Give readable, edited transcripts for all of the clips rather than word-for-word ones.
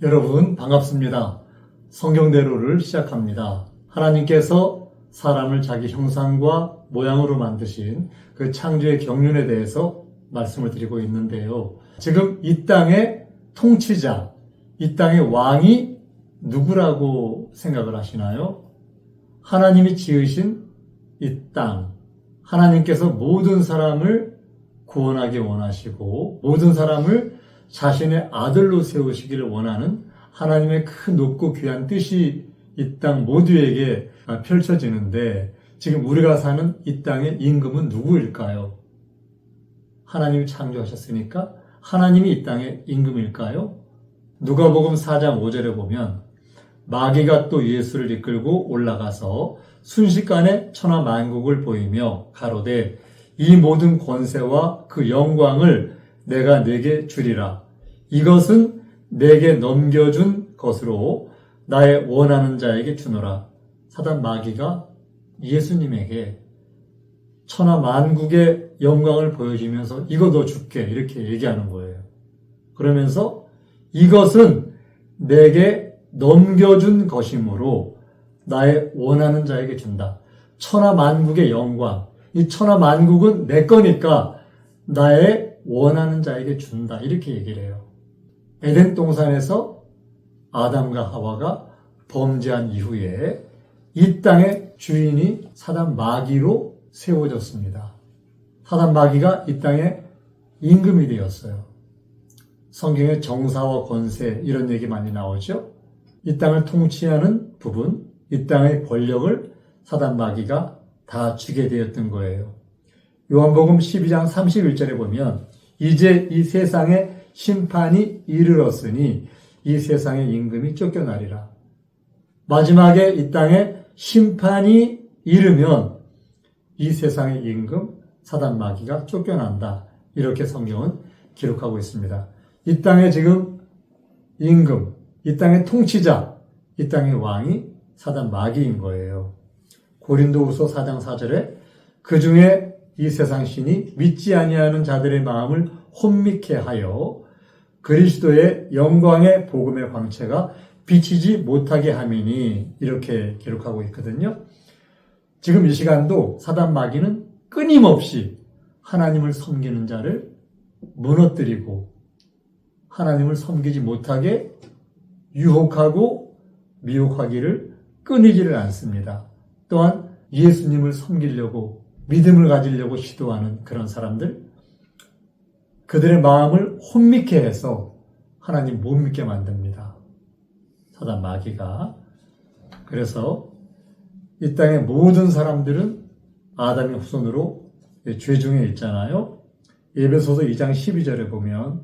여러분 반갑습니다. 성경대로를 시작합니다. 하나님께서 사람을 자기 형상과 모양으로 만드신 그 창조의 경륜에 대해서 말씀을 드리고 있는데요. 지금 이 땅의 통치자, 이 땅의 왕이 누구라고 생각을 하시나요? 하나님이 지으신 이 땅, 하나님께서 모든 사람을 구원하기 원하시고 모든 사람을 자신의 아들로 세우시기를 원하는 하나님의 큰 높고 귀한 뜻이 이 땅 모두에게 펼쳐지는데 지금 우리가 사는 이 땅의 임금은 누구일까요? 하나님이 창조하셨으니까 하나님이 이 땅의 임금일까요? 누가복음 4장 5절에 보면 마귀가 또 예수를 이끌고 올라가서 순식간에 천하 만국을 보이며 가로되 이 모든 권세와 그 영광을 내가 네게 주리라. 이것은 내게 넘겨준 것으로 나의 원하는 자에게 주노라. 사단 마귀가 예수님에게 천하 만국의 영광을 보여주면서 이거 너 줄게 이렇게 얘기하는 거예요. 그러면서 이것은 내게 넘겨준 것이므로 나의 원하는 자에게 준다. 천하 만국의 영광, 이 천하 만국은 내 거니까 나의 원하는 자에게 준다. 이렇게 얘기를 해요. 에덴 동산에서 아담과 하와가 범죄한 이후에 이 땅의 주인이 사단 마귀로 세워졌습니다. 사단 마귀가 이 땅의 임금이 되었어요. 성경에 정사와 권세 이런 얘기 많이 나오죠. 이 땅을 통치하는 부분, 이 땅의 권력을 사단 마귀가 다 주게 되었던 거예요. 요한복음 12장 31절에 보면 이제 이 세상에 심판이 이르렀으니 이 세상의 임금이 쫓겨나리라. 마지막에 이 땅에 심판이 이르면 이 세상의 임금 사단 마귀가 쫓겨난다. 이렇게 성경은 기록하고 있습니다. 이 땅에 지금 임금, 이 땅의 통치자, 이 땅의 왕이 사단 마귀인 거예요. 고린도후서 4장 4절에 그 중에 이 세상 신이 믿지 아니하는 자들의 마음을 혼미케 하여 그리스도의 영광의 복음의 광채가 비치지 못하게 함이니 이렇게 기록하고 있거든요. 지금 이 시간도 사단 마귀는 끊임없이 하나님을 섬기는 자를 무너뜨리고 하나님을 섬기지 못하게 유혹하고 미혹하기를 끊이지를 않습니다. 또한 예수님을 섬기려고 믿음을 가지려고 시도하는 그런 사람들, 그들의 마음을 혼미케 해서 하나님 못 믿게 만듭니다. 사단 마귀가. 그래서 이 땅의 모든 사람들은 아담의 후손으로 죄 중에 있잖아요. 에베소서 2장 12절에 보면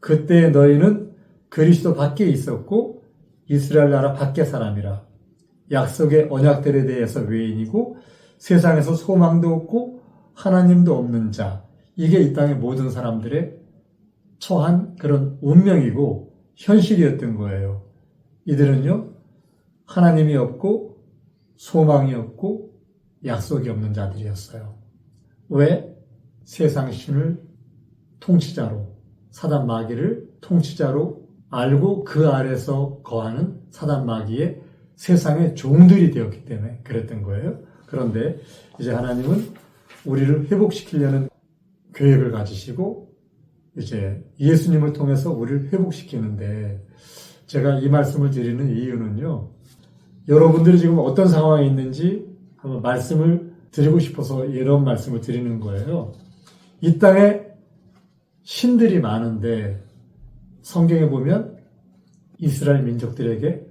그때 너희는 그리스도 밖에 있었고 이스라엘 나라 밖의 사람이라. 약속의 언약들에 대해서 외인이고 세상에서 소망도 없고 하나님도 없는 자. 이게 이 땅의 모든 사람들의 처한 그런 운명이고 현실이었던 거예요. 이들은요, 하나님이 없고 소망이 없고 약속이 없는 자들이었어요. 왜? 세상 신을 통치자로, 사단 마귀를 통치자로 알고 그 아래서 거하는 사단 마귀의 세상의 종들이 되었기 때문에 그랬던 거예요. 그런데 이제 하나님은 우리를 회복시키려는 계획을 가지시고 이제 예수님을 통해서 우리를 회복시키는데 제가 이 말씀을 드리는 이유는요. 여러분들이 지금 어떤 상황에 있는지 한번 말씀을 드리고 싶어서 이런 말씀을 드리는 거예요. 이 땅에 신들이 많은데 성경에 보면 이스라엘 민족들에게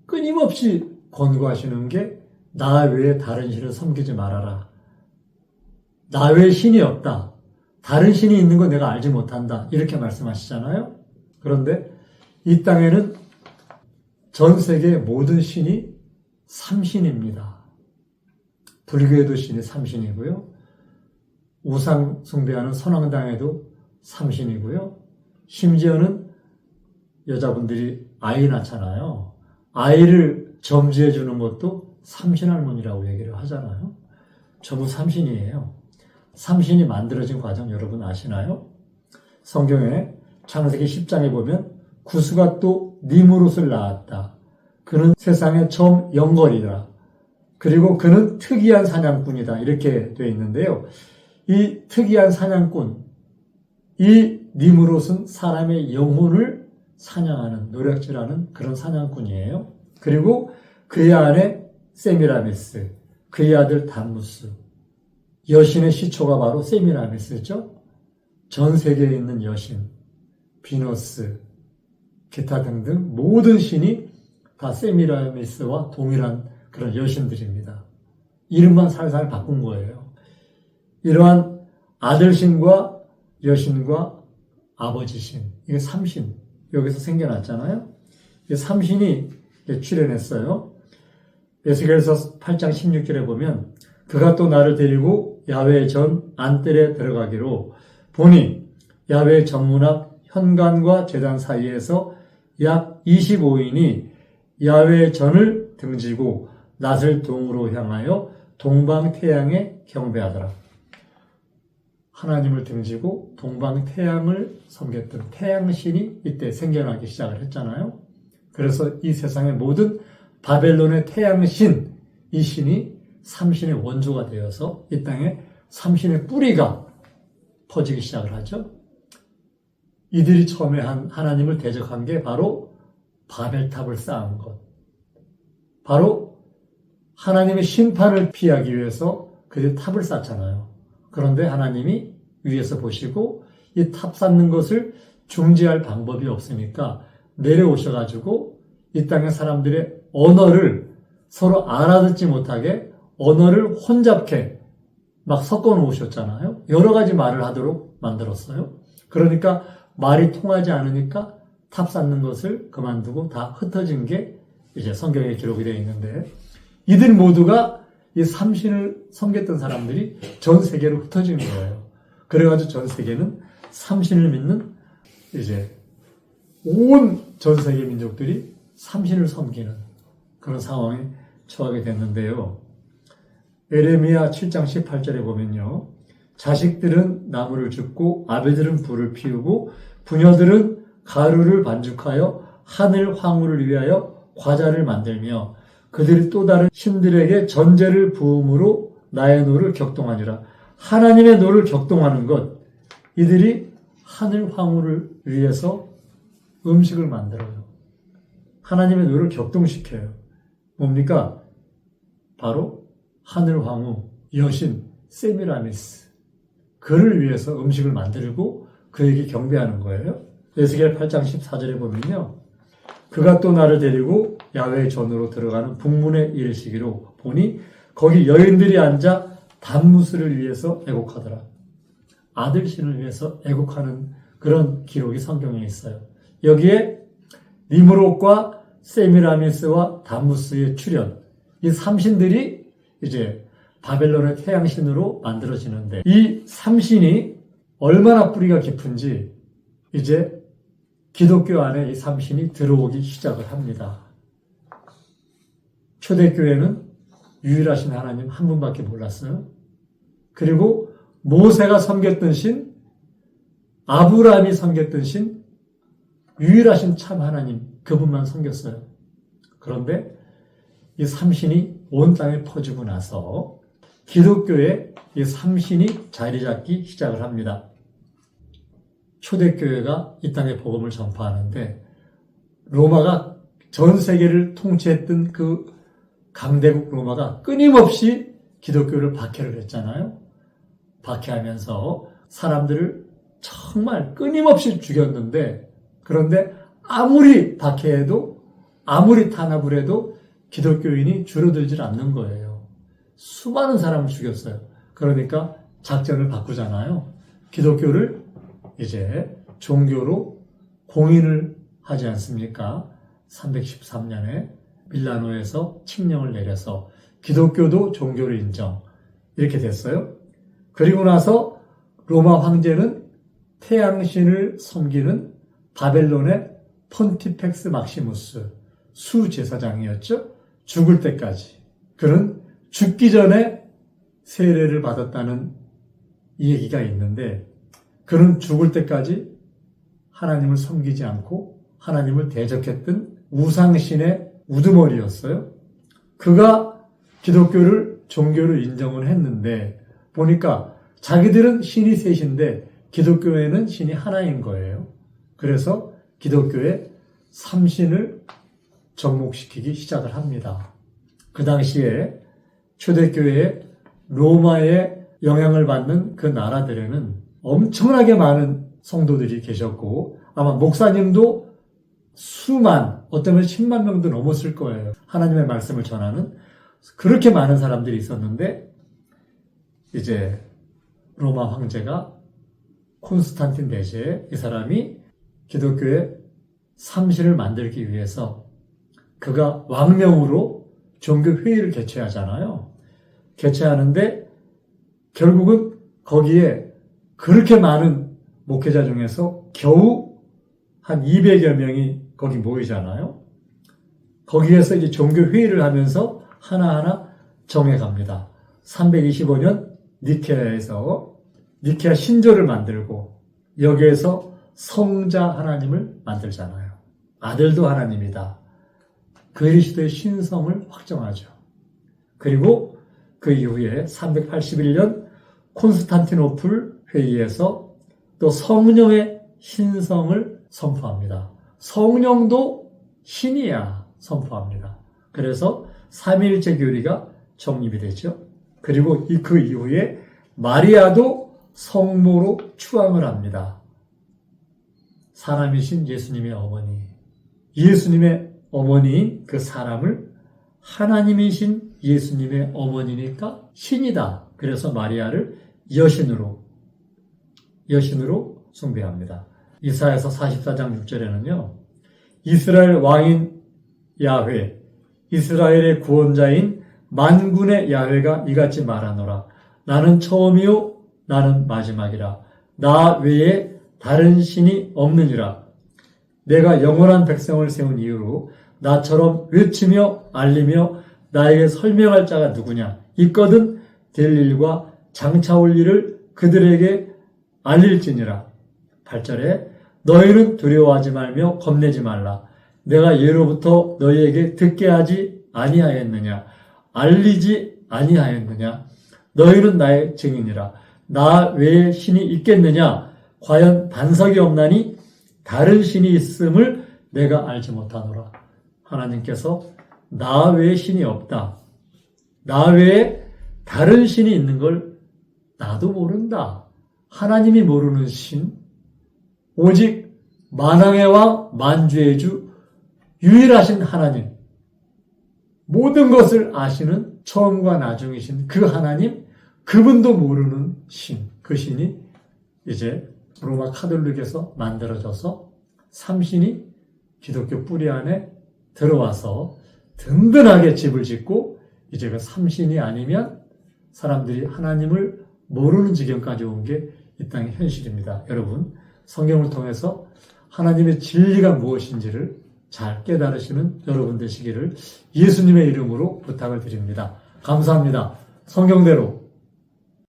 끊임없이 권고하시는 게 나 외에 다른 신을 섬기지 말아라. 나 외에 신이 없다. 다른 신이 있는 거 내가 알지 못한다. 이렇게 말씀하시잖아요. 그런데 이 땅에는 전 세계의 모든 신이 삼신입니다. 불교에도 신이 삼신이고요. 우상 숭배하는 선왕당에도 삼신이고요. 심지어는 여자분들이 아이 낳잖아요. 아이를 점지해 주는 것도 삼신할머니라고 얘기를 하잖아요. 전부 삼신이에요. 삼신이 만들어진 과정 여러분 아시나요? 성경에 창세기 10장에 보면 구스가 또 니무롯을 낳았다. 그는 세상의 처음 영걸이다. 그리고 그는 특이한 사냥꾼이다. 이렇게 되어 있는데요. 이 특이한 사냥꾼, 이 니무롯은 사람의 영혼을 사냥하는, 노략질하는 그런 사냥꾼이에요. 그리고 그의 아내 세미라미스, 그의 아들 담무스, 여신의 시초가 바로 세미라미스죠. 전 세계에 있는 여신, 비너스, 기타 등등 모든 신이 다 세미라미스와 동일한 그런 여신들입니다. 이름만 살살 바꾼 거예요. 이러한 아들신과 여신과 아버지신, 이게 삼신, 여기서 생겨났잖아요. 이 삼신이 출현했어요. 에스겔서 8장 16절에 보면 그가 또 나를 데리고 야훼의 전 안뜰에 들어가기로 보니 야훼의 전문 앞 현관과 제단 사이에서 약 25인이 야훼의 전을 등지고 낫을 동으로 향하여 동방태양에 경배하더라. 하나님을 등지고 동방태양을 섬겼던 태양신이 이때 생겨나기 시작을 했잖아요. 그래서 이 세상의 모든 바벨론의 태양신, 이 신이 삼신의 원조가 되어서 이 땅에 삼신의 뿌리가 퍼지기 시작을 하죠. 이들이 처음에 하나님을 대적한 게 바로 바벨탑을 쌓은 것. 바로 하나님의 심판을 피하기 위해서 그들이 탑을 쌓잖아요. 그런데 하나님이 위에서 보시고 이 탑 쌓는 것을 중지할 방법이 없으니까 내려오셔가지고 이 땅의 사람들의 언어를 서로 알아듣지 못하게 언어를 혼잡케 막 섞어 놓으셨잖아요. 여러 가지 말을 하도록 만들었어요. 그러니까 말이 통하지 않으니까 탑 쌓는 것을 그만두고 다 흩어진 게 이제 성경에 기록이 되어 있는데, 이들 모두가 이 삼신을 섬겼던 사람들이 전 세계로 흩어진 거예요. 그래가지고 전 세계는 삼신을 믿는 이제 온 전 세계 민족들이 삼신을 섬기는 그런 상황에 처하게 됐는데요. 에레미야 7장 18절에 보면요. 자식들은 나무를 줍고 아베들은 불을 피우고 부녀들은 가루를 반죽하여 하늘 황후를 위하여 과자를 만들며 그들이 또 다른 신들에게 전제를 부음으로 나의 노를 격동하니라. 하나님의 노를 격동하는 것, 이들이 하늘 황후를 위해서 음식을 만들어요. 하나님의 노를 격동시켜요. 뭡니까? 바로 하늘 황후, 여신 세미라미스, 그를 위해서 음식을 만들고 그에게 경배하는 거예요. 에스겔 8장 14절에 보면요. 그가 또 나를 데리고 야훼의 전으로 들어가는 북문에 이르시기로 보니 거기 여인들이 앉아 담무스를 위해서 애곡하더라. 아들신을 위해서 애곡하는 그런 기록이 성경에 있어요. 여기에 니므롯과 세미라미스와 담무스의 출현, 이 삼신들이 이제 바벨론의 태양신으로 만들어지는데, 이 삼신이 얼마나 뿌리가 깊은지 이제 기독교 안에 이 삼신이 들어오기 시작을 합니다. 초대교회는 유일하신 하나님 한 분밖에 몰랐어요. 그리고 모세가 섬겼던 신, 아브라함이 섬겼던 신, 유일하신 참 하나님 그분만 섬겼어요. 그런데 이 삼신이 온 땅에 퍼지고 나서 기독교에 이 삼신이 자리 잡기 시작을 합니다. 초대교회가 이 땅에 복음을 전파하는데 로마가 전 세계를 통치했던 그 강대국 로마가 끊임없이 기독교를 박해를 했잖아요. 박해하면서 사람들을 정말 끊임없이 죽였는데, 그런데 아무리 박해해도 아무리 탄압을 해도 기독교인이 줄어들질 않는 거예요. 수많은 사람을 죽였어요. 그러니까 작전을 바꾸잖아요. 기독교를 이제 종교로 공인을 하지 않습니까? 313년에 밀라노에서 칙령을 내려서 기독교도 종교를 인정, 이렇게 됐어요. 그리고 나서 로마 황제는 태양신을 섬기는 바벨론의 폰티펙스 막시무스 수제사장이었죠. 죽을 때까지. 그는 죽기 전에 세례를 받았다는 얘기가 있는데, 그는 죽을 때까지 하나님을 섬기지 않고 하나님을 대적했던 우상신의 우두머리였어요. 그가 기독교를 종교로 인정을 했는데 보니까 자기들은 신이 셋인데 기독교에는 신이 하나인 거예요. 그래서 기독교에 삼신을 접목시키기 시작을 합니다. 그 당시에 초대교회에 로마의 영향을 받는 그 나라들에는 엄청나게 많은 성도들이 계셨고 아마 목사님도 어쩌면 10만 명도 넘었을 거예요. 하나님의 말씀을 전하는 그렇게 많은 사람들이 있었는데 이제 로마 황제가 콘스탄틴 대제에 이 사람이 기독교의 삼신을 만들기 위해서 그가 왕명으로 종교회의를 개최하잖아요. 개최하는데 결국은 거기에 그렇게 많은 목회자 중에서 겨우 한 200여 명이 거기 모이잖아요. 거기에서 이제 종교회의를 하면서 하나하나 정해갑니다. 325년 니케아에서 니케아 신조를 만들고 여기에서 성자 하나님을 만들잖아요. 아들도 하나님이다. 그리스도의 신성을 확정하죠. 그리고 그 이후에 381년 콘스탄티노플 회의에서 또 성령의 신성을 선포합니다. 성령도 신이야 선포합니다. 그래서 삼위일체 교리가 정립이 되죠. 그리고 그 이후에 마리아도 성모로 추앙을 합니다. 사람이신 예수님의 어머니, 예수님의 어머니인 그 사람을 하나님이신 예수님의 어머니니까 신이다. 그래서 마리아를 여신으로 숭배합니다. 이사야서 44장 6절에는요. 이스라엘 왕인 야훼, 이스라엘의 구원자인 만군의 야훼가 이같이 말하노라. 나는 처음이요 나는 마지막이라. 나 외에 다른 신이 없느니라. 내가 영원한 백성을 세운 이유로 나처럼 외치며 알리며 나에게 설명할 자가 누구냐. 있거든 될 일과 장차 올 일을 그들에게 알릴지니라. 8절에 너희는 두려워하지 말며 겁내지 말라. 내가 예로부터 너희에게 듣게 하지 아니하였느냐. 알리지 아니하였느냐. 너희는 나의 증인이라. 나 외에 신이 있겠느냐. 과연 반석이 없나니 다른 신이 있음을 내가 알지 못하노라. 하나님께서 나 외에 신이 없다. 나 외에 다른 신이 있는 걸 나도 모른다. 하나님이 모르는 신, 오직 만왕의 왕, 만주의 주, 유일하신 하나님, 모든 것을 아시는 처음과 나중이신 그 하나님, 그분도 모르는 신, 그 신이 이제 로마 카톨릭에서 만들어져서 삼신이 기독교 뿌리 안에 들어와서 든든하게 집을 짓고 이제 그 삼신이 아니면 사람들이 하나님을 모르는 지경까지 온 게 이 땅의 현실입니다. 여러분, 성경을 통해서 하나님의 진리가 무엇인지를 잘 깨달으시는 여러분 되시기를 예수님의 이름으로 부탁을 드립니다. 감사합니다. 성경대로